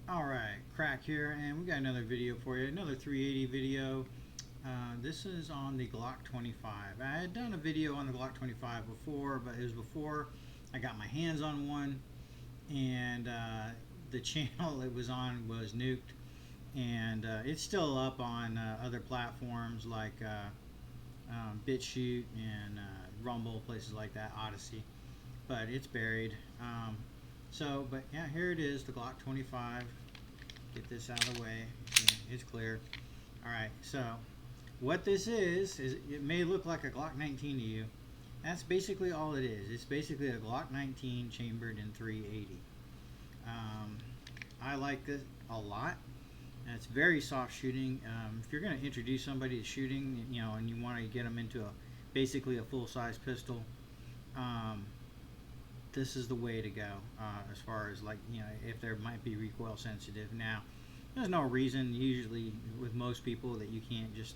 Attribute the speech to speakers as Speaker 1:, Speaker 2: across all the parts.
Speaker 1: Alright, Crack here, and we got another video for you, another 380 video. This is on the Glock 25. I had done a video on the Glock 25 before, but it was before I got my hands on one, and the channel it was on was nuked, and it's still up on other platforms like BitChute and Rumble, places like that, Odyssey, but it's buried. But yeah, here it is, the Glock 25. Get this out of the way. It's clear. Alright, so what this is it may look like a Glock 19 to you. That's basically all it is. It's basically a Glock 19 chambered in 380. I like this a lot. And it's very soft shooting. If you're going to introduce somebody to shooting, and you want to get them into basically a full-size pistol, this is the way to go, as far as if there might be recoil sensitive. Now, there's no reason usually with most people that you can't just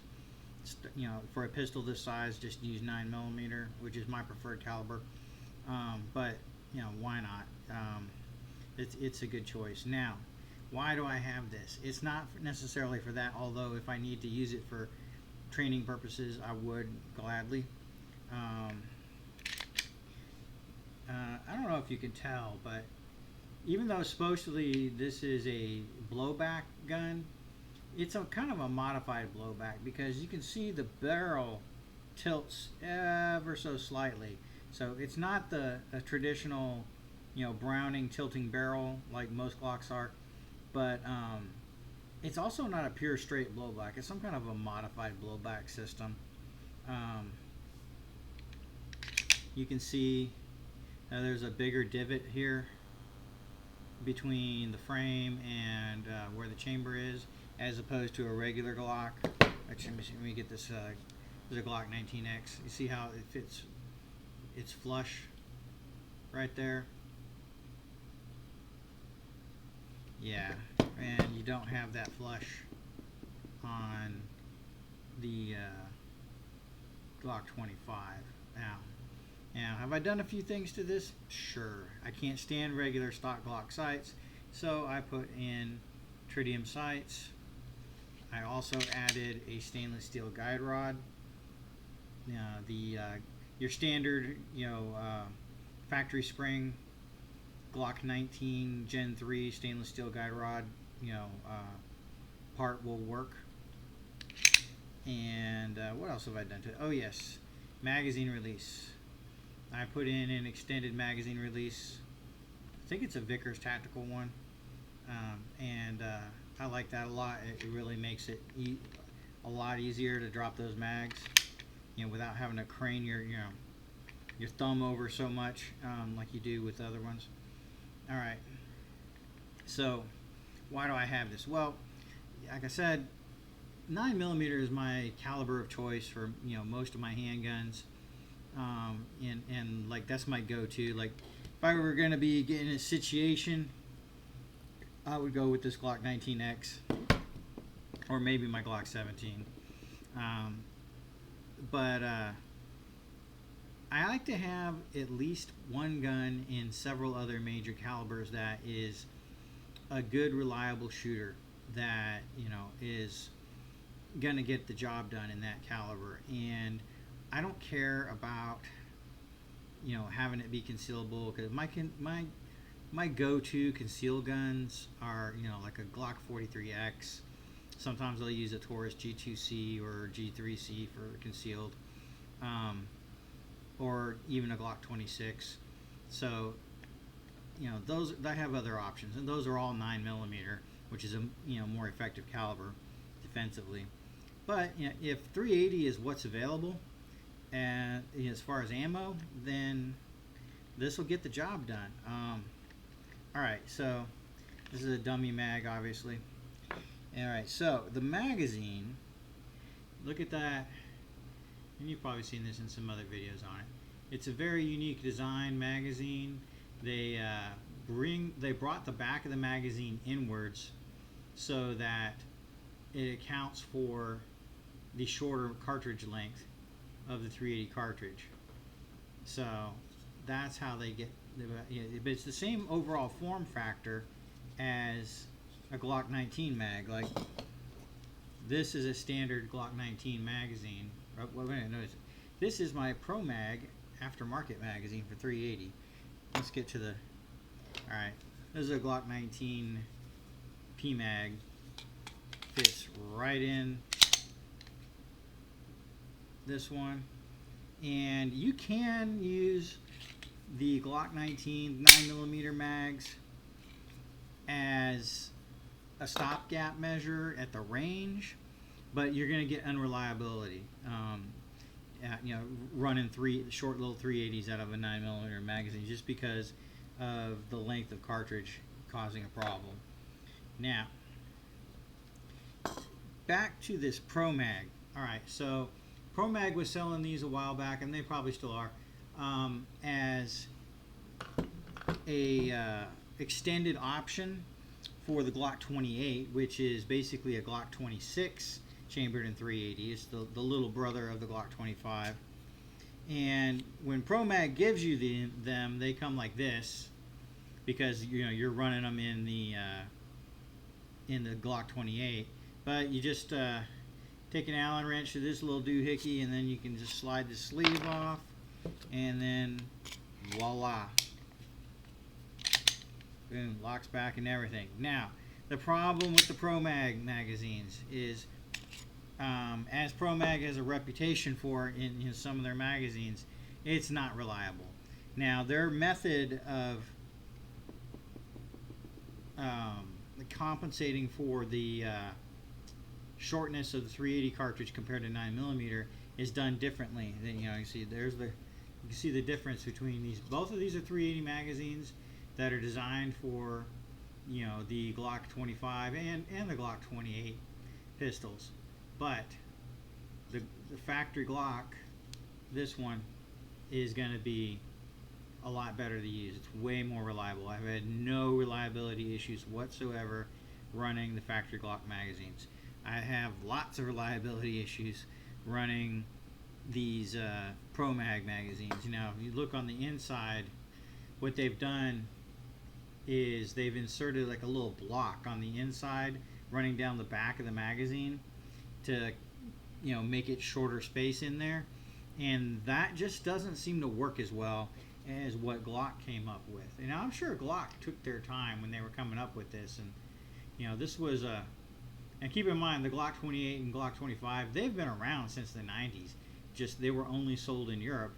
Speaker 1: for a pistol this size just use 9mm, which is my preferred caliber. But why not? It's a good choice. Now, why do I have this? It's not necessarily for that, although if I need to use it for training purposes, I would gladly. I don't know if you can tell, but even though supposedly this is a blowback gun, it's a kind of a modified blowback, because you can see the barrel tilts ever so slightly. So it's not a traditional, Browning tilting barrel like most Glocks are, but it's also not a pure straight blowback. It's some kind of a modified blowback system. You can see there's a bigger divot here between the frame and where the chamber is, as opposed to a regular Glock. Actually, let me get this. This is a Glock 19X. You see how it fits? It's flush right there. Yeah, and you don't have that flush on the Glock 25. Now, have I done a few things to this? Sure. I can't stand regular stock Glock sights, so I put in tritium sights. I also added a stainless steel guide rod. Your standard, factory spring Glock 19 Gen 3 stainless steel guide rod, part will work. And what else have I done to it? Oh yes, magazine release. I put in an extended magazine release. I think it's a Vickers tactical one, and I like that a lot. It really makes it a lot easier to drop those mags, without having to crane your thumb over so much, like you do with other ones. All right. So, why do I have this? Well, like I said, 9mm is my caliber of choice for most of my handguns. And like that's my go-to. Like if I were gonna be getting a situation, I would go with this Glock 19X, or maybe my Glock 17. But I like to have at least one gun in several other major calibers that is a good, reliable shooter that is gonna get the job done in that caliber. And I don't care about having it be concealable, because my go-to conceal guns are like a Glock 43X. Sometimes I'll use a Taurus G2C or G3C for concealed, or even a Glock 26. So those, I have other options, and those are all 9mm, which is a more effective caliber defensively. But if 380 is what's available, and as far as ammo, then this will get the job done. Alright, so this is a dummy mag, obviously. Alright, so the magazine, look at that, and you've probably seen this in some other videos on it. It's a very unique design magazine. They brought the back of the magazine inwards so that it accounts for the shorter cartridge length of the 380 cartridge. So that's how they get, but it's the same overall form factor as a Glock 19 mag. Like, this is a standard Glock 19 magazine. Wait a minute, notice. This is my Pro Mag aftermarket magazine for 380. Let's get to the... Alright, this is a Glock 19 P mag. Fits right in this one. And you can use the Glock 19 9mm mags as a stopgap measure at the range, but you're going to get unreliability. You know, running short little 380s out of a 9mm magazine just because of the length of cartridge causing a problem. Now, back to this Pro Mag. All right, so Pro Mag was selling these a while back, and they probably still are, as a extended option for the Glock 28, which is basically a Glock 26 chambered in 380. It's the little brother of the Glock 25. And when Pro Mag gives you them, they come like this, because you're running them in the Glock 28. But you just take an Allen wrench to this little doohickey, and then you can just slide the sleeve off, and then voila. Boom, locks back and everything. Now, the problem with the Pro Mag magazines is, as Pro Mag has a reputation for in some of their magazines, it's not reliable. Now, their method of compensating for the shortness of the 380 cartridge compared to 9mm is done differently. Then you see you can see the difference between these. Both of these are 380 magazines that are designed for the Glock 25 and the Glock 28 pistols, but the factory Glock, this one, is going to be a lot better to use. It's way more reliable. I've had no reliability issues whatsoever running the factory Glock magazines. I have lots of reliability issues running these Pro Mag magazines. Now, if you look on the inside, what they've done is they've inserted like a little block on the inside running down the back of the magazine to make it shorter space in there, and that just doesn't seem to work as well as what Glock came up with. And I'm sure Glock took their time when they were coming up with this, and this was a... And keep in mind, the Glock 28 and Glock 25, they've been around since the 90s. Just they were only sold in Europe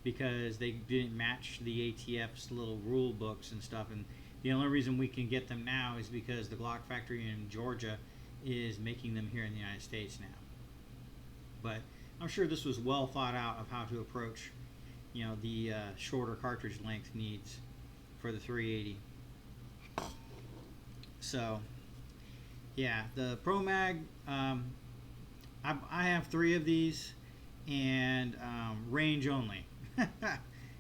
Speaker 1: because they didn't match the ATF's little rule books and stuff. And the only reason we can get them now is because the Glock factory in Georgia is making them here in the United States now. But I'm sure this was well thought out of how to approach, the shorter cartridge length needs for the 380. So, yeah, the Pro Mag, I have 3 of these, and range only.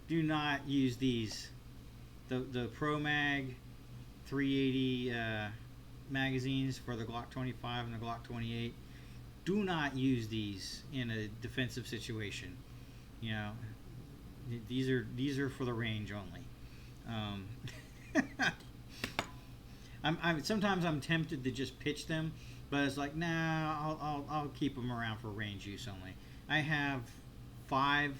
Speaker 1: Do not use these. The Pro Mag 380 magazines for the Glock 25 and the Glock 28. Do not use these in a defensive situation. These are for the range only. Sometimes I'm tempted to just pitch them, but it's like, nah, I'll keep them around for range use only. I have 5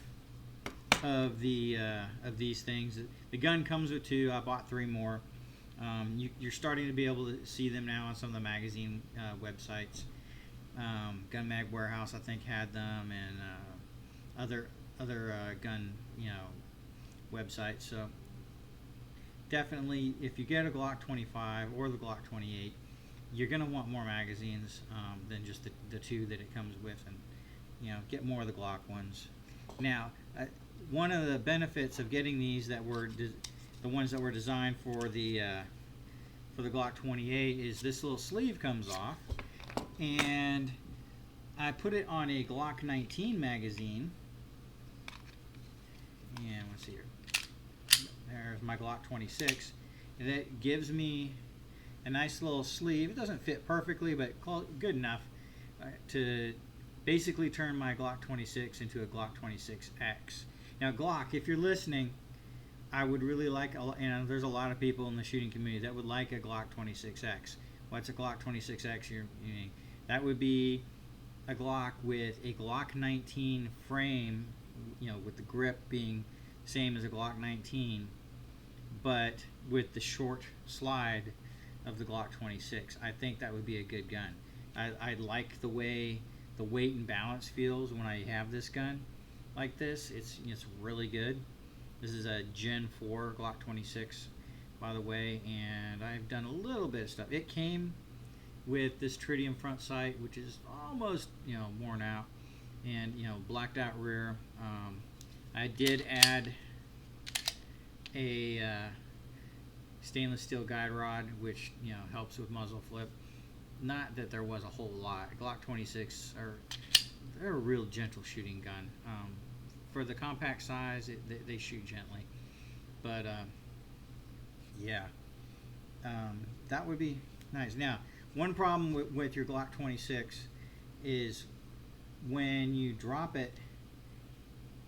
Speaker 1: of these things. The gun comes with 2. I bought 3 more. You're starting to be able to see them now on some of the magazine websites. Gun Mag Warehouse, I think, had them, and other gun websites. So definitely, if you get a Glock 25 or the Glock 28, you're going to want more magazines than just the 2 that it comes with, and get more of the Glock ones. Now, one of the benefits of getting these that were the ones that were designed for the Glock 28 is this little sleeve comes off, and I put it on a Glock 19 magazine. And let's see here. There's my Glock 26, and it gives me a nice little sleeve. It doesn't fit perfectly, but good enough to basically turn my Glock 26 into a Glock 26X. Now, Glock, if you're listening, I would really like, and there's a lot of people in the shooting community that would like a Glock 26X. What's a Glock 26X? That would be a Glock with a Glock 19 frame, with the grip being same as a Glock 19, but with the short slide of the Glock 26. I think that would be a good gun. I like the way the weight and balance feels when I have this gun like this. It's really good. This is a Gen 4 Glock 26, by the way, and I've done a little bit of stuff. It came with this tritium front sight, which is almost worn out, and blacked out rear. I did add a stainless steel guide rod, which helps with muzzle flip. Not that there was a whole lot. Glock 26 they're a real gentle shooting gun. For the compact size, they shoot gently, but that would be nice. Now, one problem with your Glock 26 is when you drop it,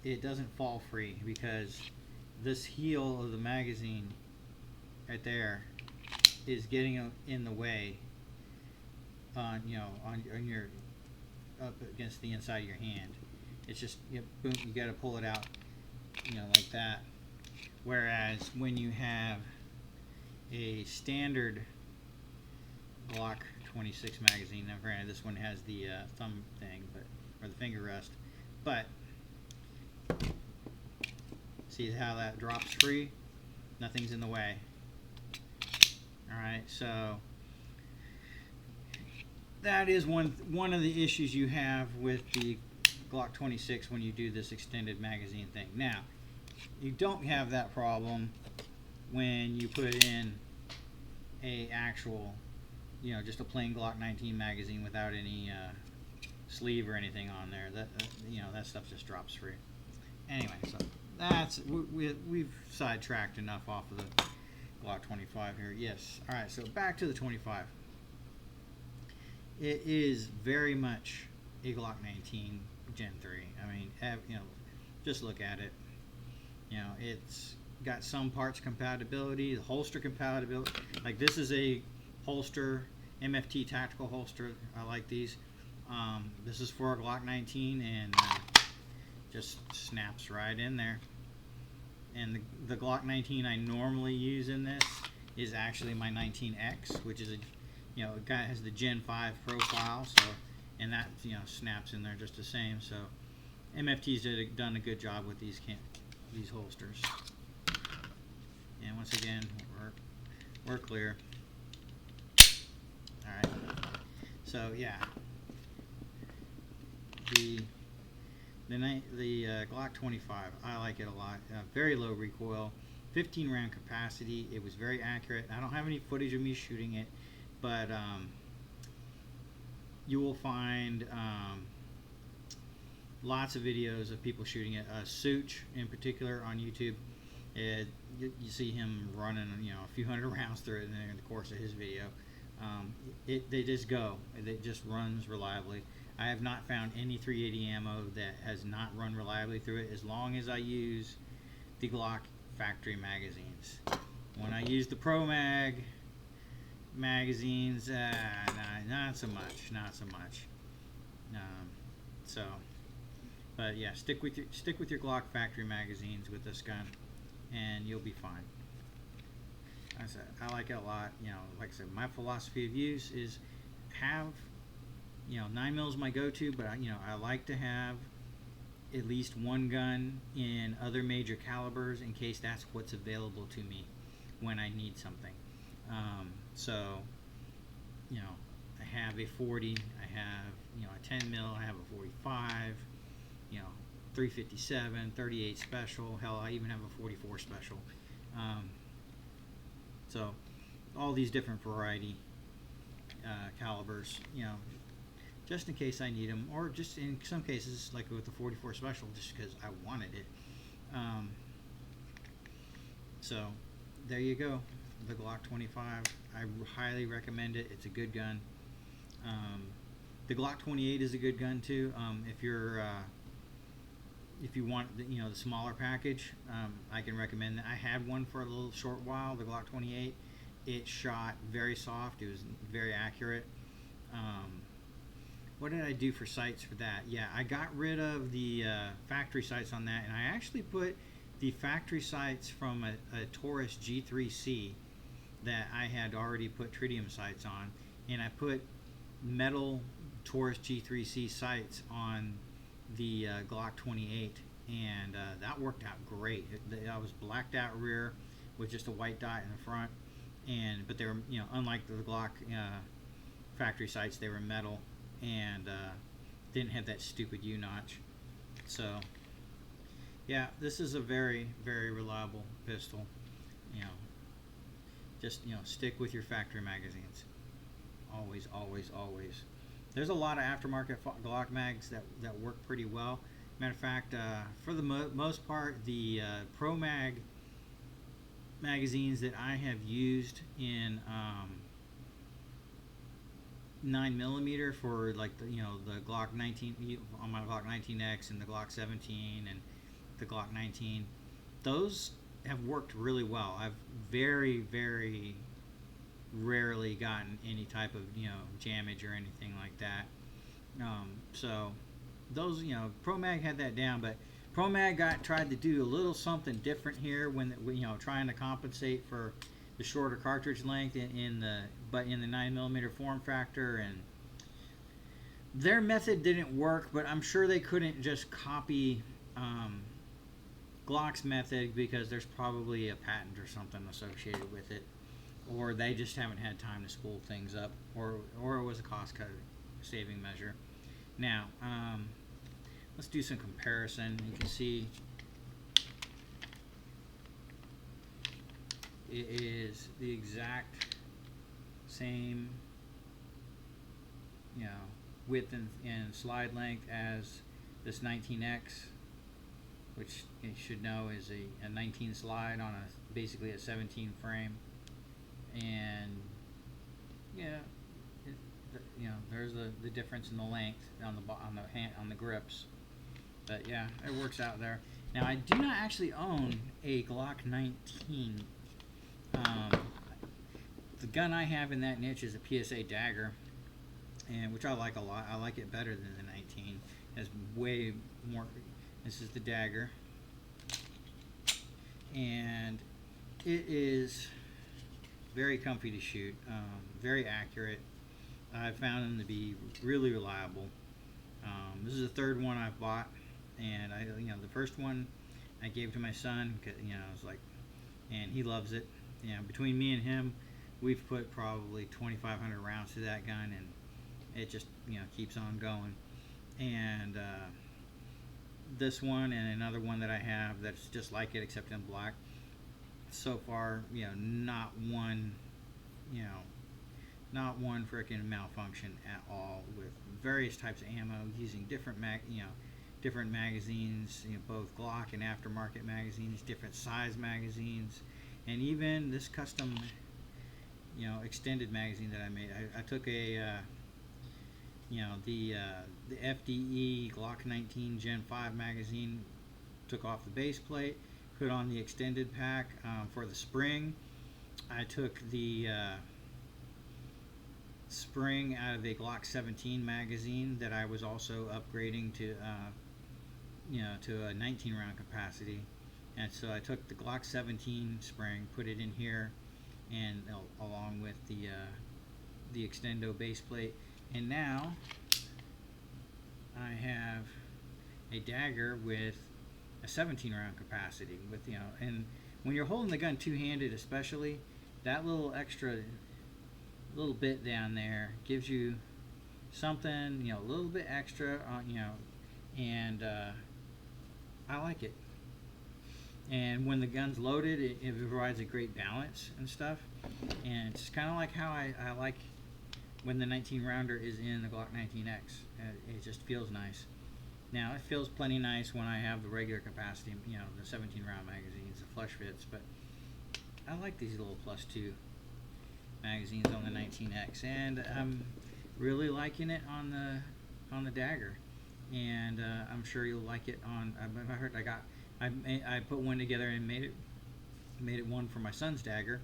Speaker 1: it doesn't fall free, because this heel of the magazine right there is getting in the way on your up against the inside of your hand. It's just boom, you got to pull it out like that. Whereas when you have a standard Glock 26 magazine, now granted this one has the thumb thing, or the finger rest, but see how that drops free? Nothing's in the way. Alright, so that is one of the issues you have with the Glock 26 when you do this extended magazine thing. Now, you don't have that problem when you put in a actual, just a plain Glock 19 magazine without any sleeve or anything on there. That stuff just drops free. Anyway, so we've sidetracked enough off of the Glock 25 here. Yes. All right. So back to the 25. It is very much a Glock 19 Gen 3. I mean, just look at it. It's got some parts compatibility, the holster compatibility. Like, this is a holster, MFT tactical holster. I like these. This is for a Glock 19, and just snaps right in there. And the Glock 19 I normally use in this is actually my 19X, which is it has the Gen 5 profile, so, and that snaps in there just the same. So MFT's done a good job with these holsters. And once again, we're clear. All right. So yeah, the Glock 25, I like it a lot. Very low recoil, 15 round capacity. It was very accurate. I don't have any footage of me shooting it, but you will find lots of videos of people shooting it. Such in particular on YouTube, you see him running a few hundred rounds through it in the course of his video. They just go. It just runs reliably. I have not found any 380 ammo that has not run reliably through it, as long as I use the Glock factory magazines. When I use the Pro Mag magazines, not so much. But yeah, stick with your Glock factory magazines with this gun, and you'll be fine. I like it a lot. Like I said, my philosophy of use is have 9mm is my go-to, but I like to have at least one gun in other major calibers in case that's what's available to me when I need something. So I have a 40, I have a 10mm, I have a 45, 357, 38 special. Hell, I even have a 44 special. So all these different variety calibers, just in case I need them, or just in some cases, like with the 44 special, just because I wanted it. So there you go, the Glock 25. I highly recommend it. It's a good gun. The Glock 28 is a good gun too. If you want the smaller package, I can recommend that. I had one for a little short while, the Glock 28, it shot very soft. It was very accurate. What did I do for sights for that? Yeah, I got rid of the factory sights on that, and I actually put the factory sights from a Taurus G3C that I had already put tritium sights on, and I put metal Taurus G3C sights on the Glock 28, and that worked out great. I was blacked out rear with just a white dot in the front, but they were, unlike the Glock factory sights, they were metal and didn't have that stupid U-notch. So yeah, this is a very, very reliable pistol. Just stick with your factory magazines. Always, always, always. There's a lot of aftermarket Glock mags that work pretty well. Matter of fact, for the most part, the Pro Mag magazines that I have used in 9mm for like the Glock 19 on my Glock 19X and the Glock 17 and the Glock 19, those have worked really well. I've very, very rarely gotten any type of jamage or anything like that. So those Pro Mag had that down, but Pro Mag tried to do a little something different here when trying to compensate for the shorter cartridge length in the 9mm form factor, and their method didn't work. But I'm sure they couldn't just copy Glock's method, because there's probably a patent or something associated with it, or they just haven't had time to spool things up, or it was a cost saving measure. Now let's do some comparison. You can see it is the exact same width and slide length as this 19X, which you should know is a 19 slide on basically a 17 frame. And there's the difference in the length on the grips, but yeah, it works out there. Now, I do not actually own a Glock 19. The gun I have in that niche is a PSA Dagger, and which I like a lot. I like it better than the 19. It has way more. This is the Dagger, and it is very comfy to shoot, very accurate. I found them to be really reliable. This is the third one I've bought, and the first one I gave to my son, cause, I was like, and he loves it. Between me and him, we've put probably 2,500 rounds to that gun, and it just keeps on going. And this one and another one that I have that's just like it except in black, so far not one freaking malfunction at all, with various types of ammo, using different magazines, both Glock and aftermarket magazines, different size magazines, and even this custom extended magazine that I made. I took a the FDE Glock 19 Gen 5 magazine, took off the base plate, put on the extended pack for the spring. I took the spring out of a Glock 17 magazine that I was also upgrading to to a 19 round capacity, and so I took the Glock 17 spring, put it in here, and along with the extendo base plate, and now I have a Dagger with a 17 round capacity, with and when you're holding the gun two-handed, especially, that little extra little bit down there gives you something, a little bit extra and I like it. And when the gun's loaded, it provides a great balance and stuff, and it's kind of like how I like when the 19 rounder is in the Glock 19X. It just feels nice. Now, it feels plenty nice when I have the regular capacity, the 17 round magazines, the flush fits, but I like these little +2 magazines on the 19X, and I'm really liking it on the Dagger, and I'm sure you'll like it on. I heard I put one together and made it one for my son's Dagger,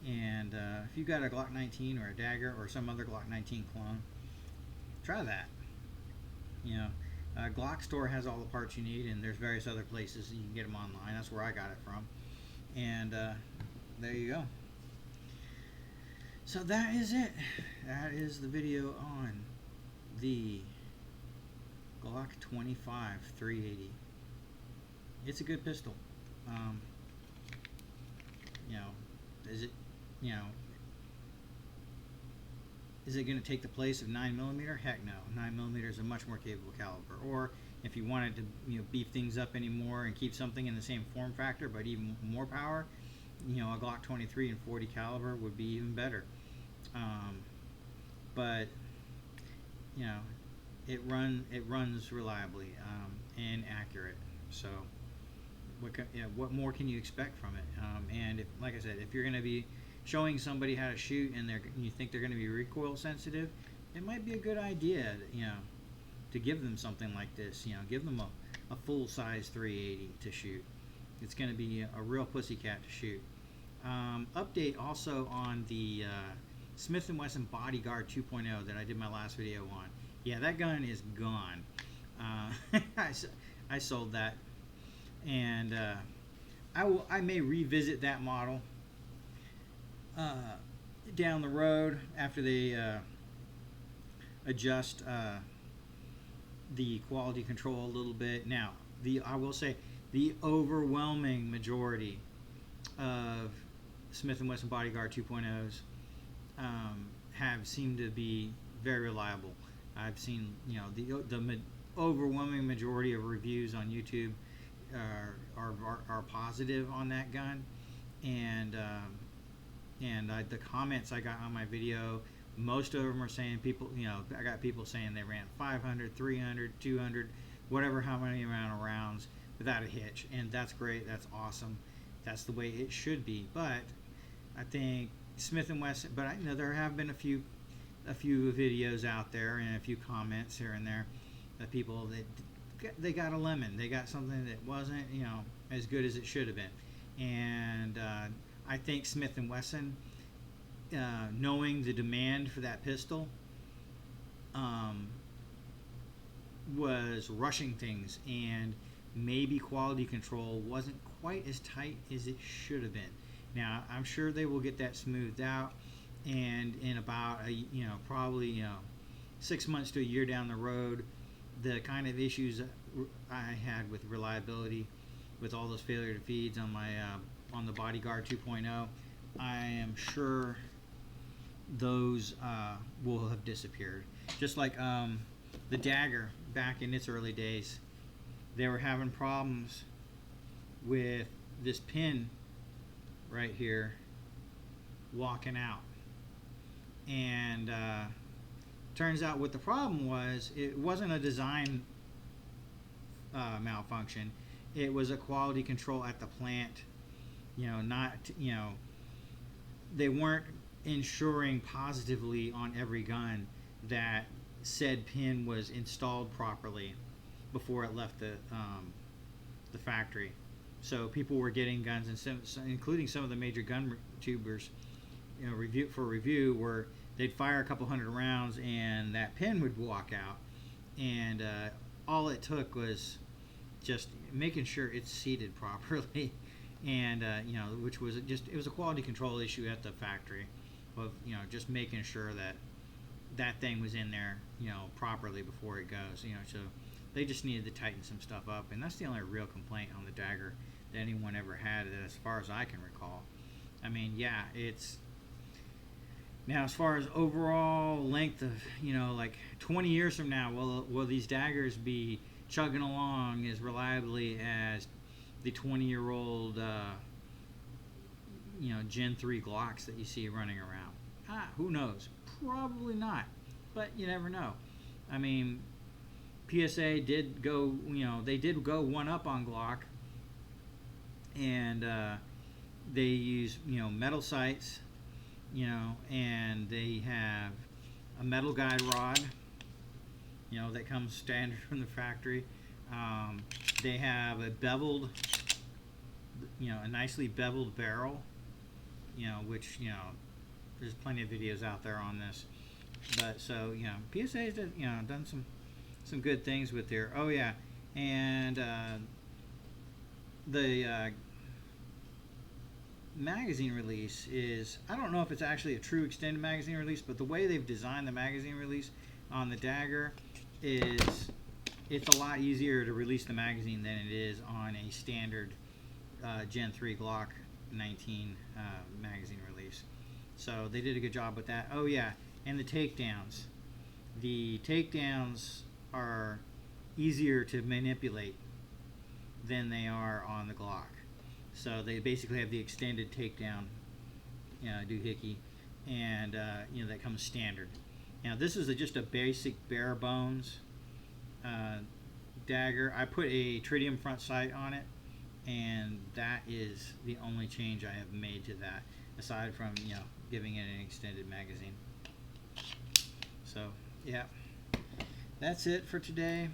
Speaker 1: And if you've got a Glock 19 or a Dagger or some other Glock 19 clone, try that. You know, Glock store has all the parts you need, and there's various other places you can get them online. That's where I got it from. And there you go. So that is it. That is the video on the Glock 25 380. It's a good pistol. You know, is it, you know, is it going to take the place of 9mm? Heck no. 9mm is a much more capable caliber. Or if you wanted to, you know, beef things up anymore and keep something in the same form factor but even more power, you know, a Glock 23 and 40 caliber would be even better. But you know, it runs reliably and accurate. So what more can you expect from it? And if, like I said, if you're going to be showing somebody how to shoot and you think they're going to be recoil sensitive, it might be a good idea, you know, to give them something like this. You know, give them a full size 380 to shoot. It's going to be a real pussycat to shoot. Update also on the Smith & Wesson Bodyguard 2.0 that I did my last video on. Yeah, that gun is gone. I sold that, and I may revisit that model down the road after they adjust the quality control a little bit. Now, I will say the overwhelming majority of Smith & Wesson Bodyguard 2.0s have seemed to be very reliable. I've seen, you know, the overwhelming majority of reviews on YouTube are positive on that gun, and the comments I got on my video, most of them are saying people, you know, I got people saying they ran 500, 300, 200, whatever, how many amount of rounds without a hitch, and that's great. That's awesome. That's the way it should be. But I think Smith & Wesson, but I know there have been a few videos out there and a few comments here and there that people that they got a lemon, they got something that wasn't, you know, as good as it should have been. And I think Smith & Wesson, knowing the demand for that pistol, was rushing things, and maybe quality control wasn't quite as tight as it should have been. Now, I'm sure they will get that smoothed out, and in about probably 6 months to a year down the road, the kind of issues I had with reliability, with all those failure to feeds on my on the Bodyguard 2.0, I am sure those will have disappeared. Just like the Dagger back in its early days, they were having problems with this pin right here walking out, and turns out what the problem was, it wasn't a design malfunction, it was a quality control at the plant. They weren't ensuring positively on every gun that said pin was installed properly before it left the factory. So people were getting guns, and including some of the major gun tubers, review, where they'd fire a couple hundred rounds and that pin would walk out, and all it took was just making sure it's seated properly, and which was it was a quality control issue at the factory of just making sure that thing was in there properly before it goes. So they just needed to tighten some stuff up, and that's the only real complaint on the Dagger that anyone ever had, as far as I can recall. I mean, yeah, it's now, as far as overall length of, like 20 years from now, will these Daggers be chugging along as reliably as the 20-year-old Gen 3 Glocks that you see running around? Who knows? Probably not, but you never know. I mean, PSA did go, they did go one up on Glock, and they use, metal sights, and they have a metal guide rod, that comes standard from the factory. They have a beveled, a nicely beveled barrel, which there's plenty of videos out there on this. But so PSA's done some good things with their. Oh yeah, and the magazine release is, I don't know if it's actually a true extended magazine release, but the way they've designed the magazine release on the Dagger is it's a lot easier to release the magazine than it is on a standard Gen 3 Glock 19 magazine release. So they did a good job with that. Oh yeah, and the takedowns. The takedowns are easier to manipulate than they are on the Glock. So they basically have the extended takedown doohickey, and that comes standard. Now this is just a basic bare bones Dagger. I put a tritium front sight on it, and that is the only change I have made to that, aside from giving it an extended magazine. So yeah, that's it for today.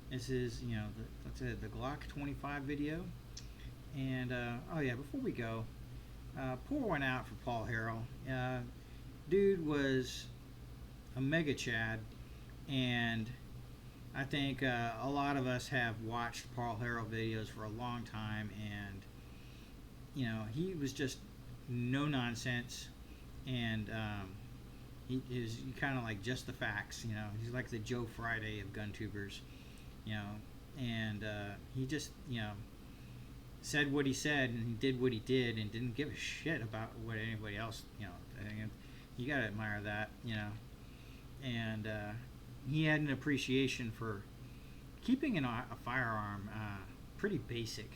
Speaker 1: This is the Glock 25 video. And oh yeah, before we go, pour one out for Paul Harrell. Dude was a mega chad, and I think a lot of us have watched Paul Harrell videos for a long time, and he was just no nonsense, and he is kind of like just the facts. He's like the Joe Friday of gun tubers, and he just said what he said, and he did what he did, and didn't give a shit about what anybody else, you gotta admire that, and he had an appreciation for keeping a firearm pretty basic,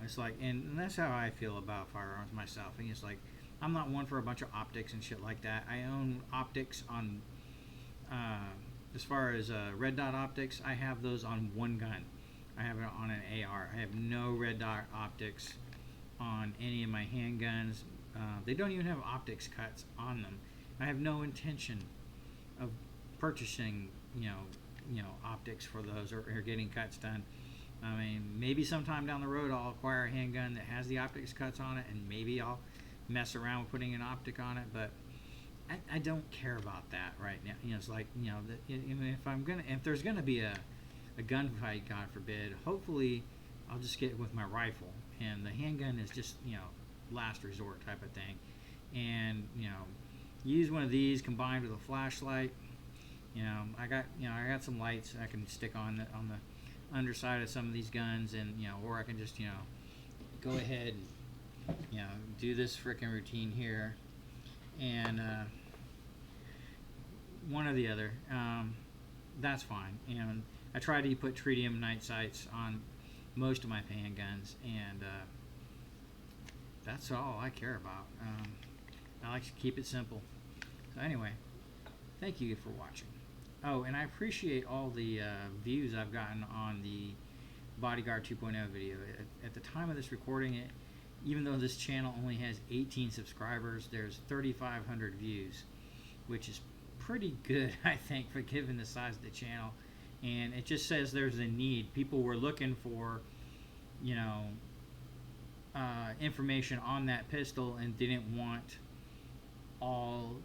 Speaker 1: it's like, and that's how I feel about firearms myself. And it's like, I'm not one for a bunch of optics and shit like that. I own optics on, as far as red dot optics, I have those on one gun. I have it on an AR. I have no red dot optics on any of my handguns. They don't even have optics cuts on them. I have no intention of purchasing, optics for those or getting cuts done. I mean, maybe sometime down the road I'll acquire a handgun that has the optics cuts on it, and maybe I'll mess around with putting an optic on it. But I don't care about that right now. It's like, if there's gonna be a gunfight, God forbid, hopefully I'll just get with my rifle, and the handgun is just last resort type of thing. And use one of these combined with a flashlight. I got some lights I can stick on the underside of some of these guns, and or I can just go ahead and do this frickin' routine here, and one or the other. That's fine. And I try to put tritium night sights on most of my handguns, and that's all I care about. I like to keep it simple. So anyway, thank you for watching. Oh, and I appreciate all the views I've gotten on the Bodyguard 2.0 video. At the time of this recording, even though this channel only has 18 subscribers, there's 3,500 views, which is pretty good, I think, for given the size of the channel. And it just says there's a need. People were looking for, information on that pistol, and didn't want all,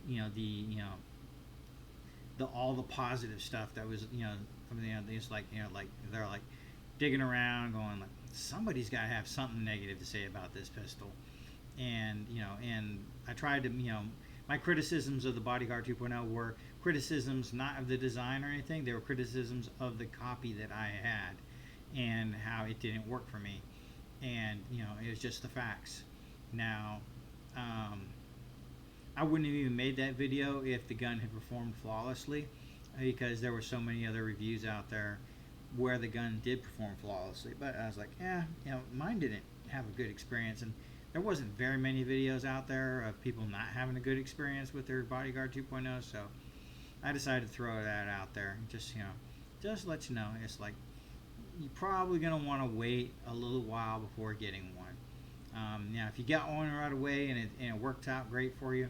Speaker 1: all the positive stuff that was, it's like, like they're like digging around, going like, somebody's got to have something negative to say about this pistol. And and I tried to, my criticisms of the Bodyguard 2.0 were criticisms not of the design or anything. They were criticisms of the copy that I had and how it didn't work for me. And it was just the facts. Now, I wouldn't have even made that video if the gun had performed flawlessly, because there were so many other reviews out there where the gun did perform flawlessly. But I was like, mine didn't have a good experience, and there wasn't very many videos out there of people not having a good experience with their Bodyguard 2.0, so I decided to throw that out there. Just let you know, it's like, you're probably going to want to wait a little while before getting one. Now, if you got one right away and it worked out great for you,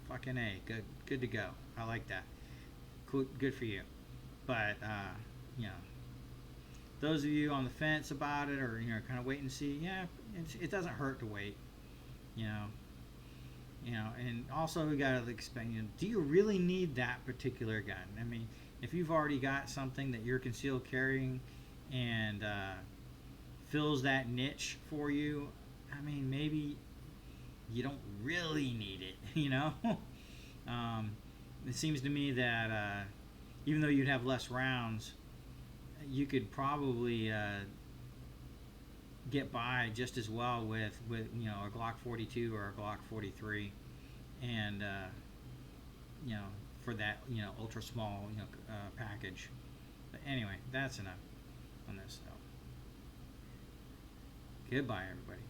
Speaker 1: fucking A, good to go. I like that. Cool, good for you. But, those of you on the fence about it, or kind of wait and see, it doesn't hurt to wait. you know. And also we gotta expect, do you really need that particular gun? I mean, if you've already got something that you're concealed carrying and fills that niche for you, I mean, maybe you don't really need it. It seems to me that even though you'd have less rounds, you could probably get by just as well with a Glock 42 or a Glock 43, and for that ultra small package. But anyway, that's enough on this stuff. Goodbye, everybody.